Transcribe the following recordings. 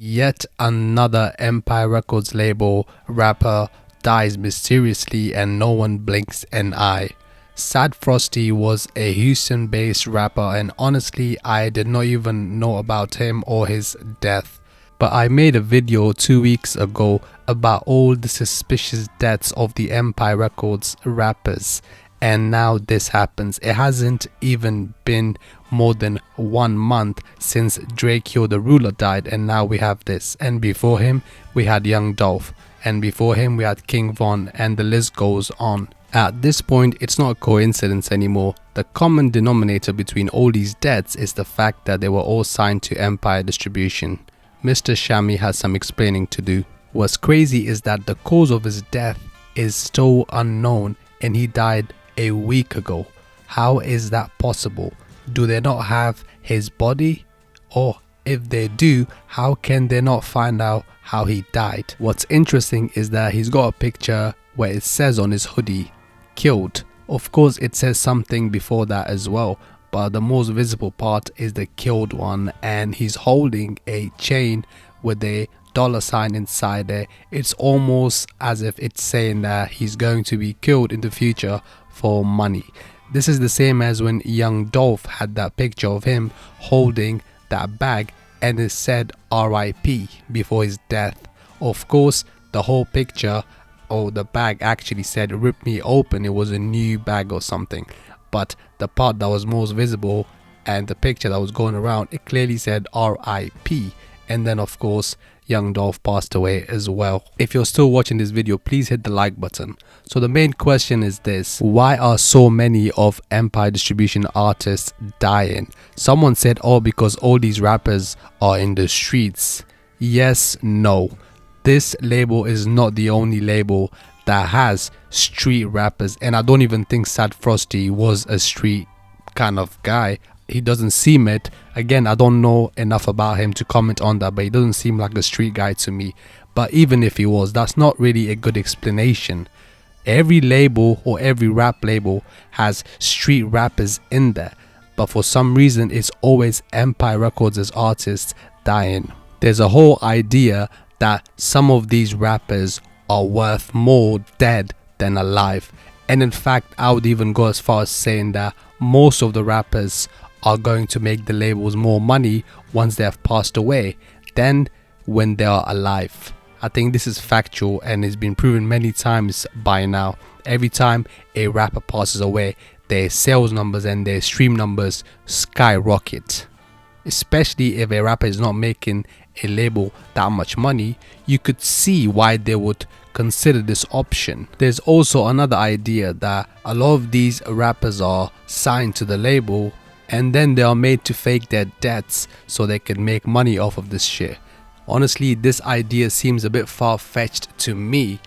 Yet another Empire Records label rapper dies mysteriously and no one blinks an eye. Sad Frosty was a Houston based rapper, and honestly I did not even know about him or his death. But I made a video 2 weeks ago about all the suspicious deaths of the Empire Records rappers, and now this happens. It hasn't even been more than 1 month since Drakeo the Ruler died, and now we have this. And before him we had young Dolph, and before him we had King Von, and the list goes on. At this point it's not a coincidence anymore. The common denominator between all these deaths is the fact that they were all signed to Empire Distribution. Mr. Shami has some explaining to do. What's crazy is that the cause of his death is still unknown, and he died a week ago. How is that possible? Do they not have his body? Or if they do, how can they not find out how he died? What's interesting is that he's got a picture where it says on his hoodie, killed. Of course it says something before that as well, but the most visible part is the killed one, and he's holding a chain with a $sign inside there. It's almost as if it's saying that he's going to be killed in the future for money. This is the same as when young Dolph had that picture of him holding that bag and it said RIP before his death. Of course the whole picture or the bag actually said rip me open. It was a new bag or something, but the part that was most visible and the picture that was going around, it clearly said RIP. And then of course young Dolph passed away as well. If you're still watching this video, please hit the like button. So the main question is this: why are so many of Empire Distribution artists dying? Someone said, oh, because all these rappers are in the streets. Yes, no. This label is not the only label that has street rappers, and I don't even think Sad Frosty was a street kind of guy. He doesn't seem it. Again, I don't know enough about him to comment on that, but he doesn't seem like a street guy to me. But even if he was, that's not really a good explanation. Every label or every rap label has street rappers in there, but for some reason it's always Empire Records' artists dying. There's a whole idea that some of these rappers are worth more dead than alive, and in fact I would even go as far as saying that most of the rappers are going to make the labels more money once they have passed away than when they are alive. I think this is factual and it's been proven many times by now. Every time a rapper passes away, their sales numbers and their stream numbers skyrocket. Especially if a rapper is not making a label that much money, you could see why they would consider this option. There's also another idea that a lot of these rappers are signed to the label and then they are made to fake their deaths so they can make money off of this shit. Honestly, this idea seems a bit far-fetched to me,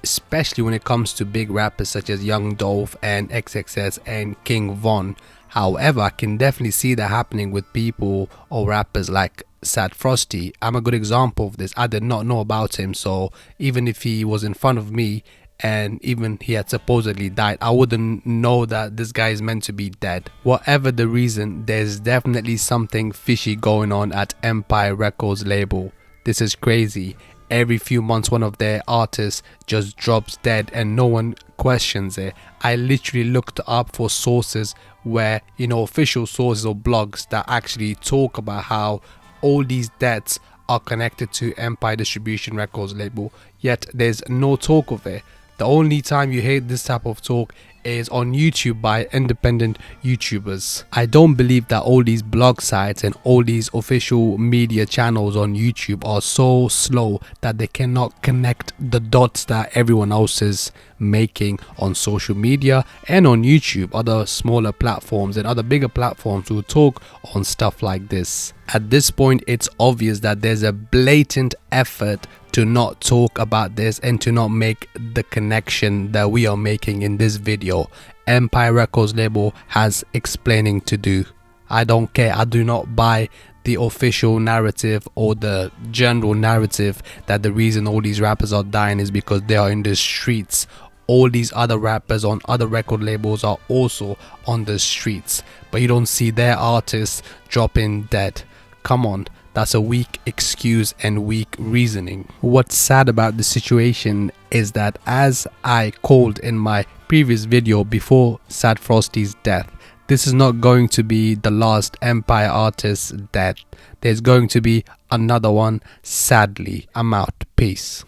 especially when it comes to big rappers such as Young Dolph and XXS and King Von. However, I can definitely see that happening with people or rappers like Sad Frosty. I'm a good example of this. I did not know about him, so even if he was in front of me and even he had supposedly died, I wouldn't know that this guy is meant to be dead. Whatever the reason, there's definitely something fishy going on at Empire Records label. This is crazy. Every few months one of their artists just drops dead and no one questions it. I literally looked up for sources where, official sources or blogs that actually talk about how all these deaths are connected to Empire Distribution Records label, yet there's no talk of it. The only time you hear this type of talk is on YouTube by independent YouTubers. I don't believe that all these blog sites and all these official media channels on YouTube are so slow that they cannot connect the dots that everyone else is making on social media and on YouTube. Other smaller platforms and other bigger platforms will talk on stuff like this. At this point, it's obvious that there's a blatant effort to not talk about this and to not make the connection that we are making in this video. Empire Records label has explaining to do. I don't care. I do not buy the official narrative or the general narrative that the reason all these rappers are dying is because they are in the streets. All these other rappers on other record labels are also on the streets, but you don't see their artists dropping dead. Come on, That's a weak excuse and weak reasoning. What's sad about the situation is that, as I called in my previous video before Sad Frosty's death, this is not going to be the last Empire artist's death. There's going to be another one, sadly. I'm out. Peace.